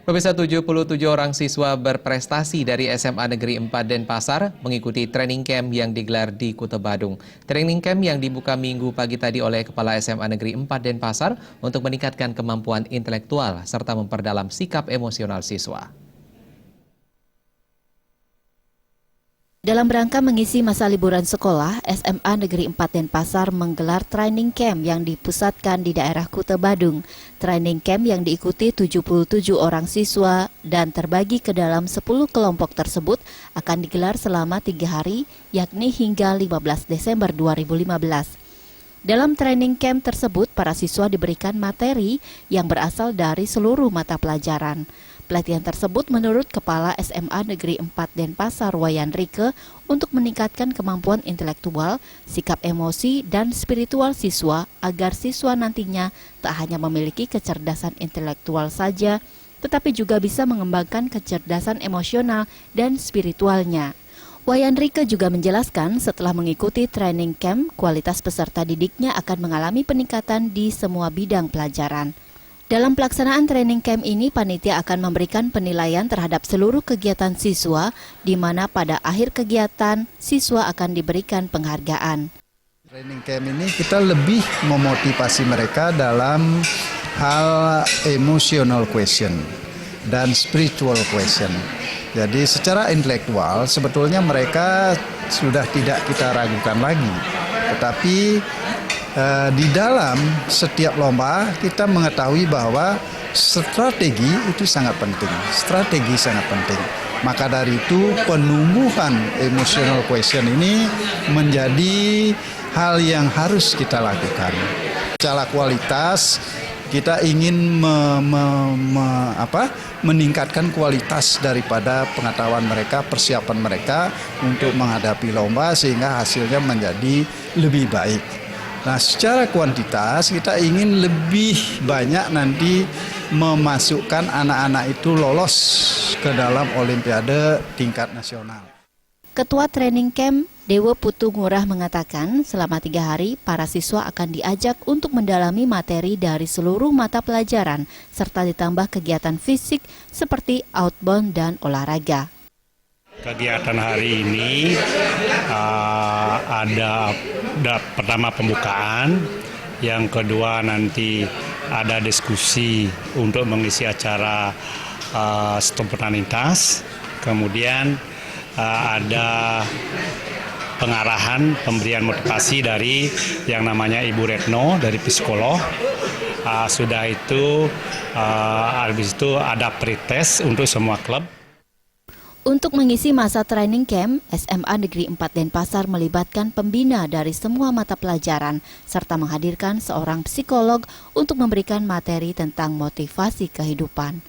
Pemirsa, 77 orang siswa berprestasi dari SMA Negeri 4 Denpasar mengikuti training camp yang digelar di Kuta Badung. Training camp yang dibuka Minggu pagi tadi oleh Kepala SMA Negeri 4 Denpasar untuk meningkatkan kemampuan intelektual serta memperdalam sikap emosional siswa. Dalam rangka mengisi masa liburan sekolah, SMA Negeri 4 Denpasar menggelar training camp yang dipusatkan di daerah Kuta Badung. Training camp yang diikuti 77 orang siswa dan terbagi ke dalam 10 kelompok tersebut akan digelar selama 3 hari, yakni hingga 15 Desember 2015. Dalam training camp tersebut, para siswa diberikan materi yang berasal dari seluruh mata pelajaran. Pelatihan tersebut menurut Kepala SMA Negeri 4 Denpasar Wayan Rike untuk meningkatkan kemampuan intelektual, sikap emosi, dan spiritual siswa agar siswa nantinya tak hanya memiliki kecerdasan intelektual saja, tetapi juga bisa mengembangkan kecerdasan emosional dan spiritualnya. Wayan Rike juga menjelaskan setelah mengikuti training camp, kualitas peserta didiknya akan mengalami peningkatan di semua bidang pelajaran. Dalam pelaksanaan training camp ini, panitia akan memberikan penilaian terhadap seluruh kegiatan siswa, di mana pada akhir kegiatan, siswa akan diberikan penghargaan. Training camp ini kita lebih memotivasi mereka dalam hal emotional question dan spiritual question. Jadi secara intelektual sebetulnya mereka sudah tidak kita ragukan lagi, tetapi di dalam setiap lomba kita mengetahui bahwa strategi itu sangat penting. Strategi sangat penting. Maka dari itu penumbuhan emotional question ini menjadi hal yang harus kita lakukan. Secara kualitas kita ingin meningkatkan kualitas daripada pengetahuan mereka, persiapan mereka untuk menghadapi lomba sehingga hasilnya menjadi lebih baik. Nah, secara kuantitas kita ingin lebih banyak nanti memasukkan anak-anak itu lolos ke dalam olimpiade tingkat nasional. Ketua Training Camp Dewa Putu Ngurah mengatakan selama 3 hari para siswa akan diajak untuk mendalami materi dari seluruh mata pelajaran serta ditambah kegiatan fisik seperti outbound dan olahraga. Kegiatan hari ini ada pertama pembukaan, yang kedua nanti ada diskusi untuk mengisi acara spontanitas, kemudian ada pengarahan pemberian motivasi dari yang namanya Ibu Retno dari psikolog. Sudah itu habis itu ada pretest untuk semua klub. Untuk mengisi masa training camp, SMA Negeri 4 Denpasar melibatkan pembina dari semua mata pelajaran serta menghadirkan seorang psikolog untuk memberikan materi tentang motivasi kehidupan.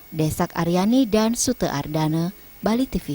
Desak Aryani dan Sute Ardana, Bali TV.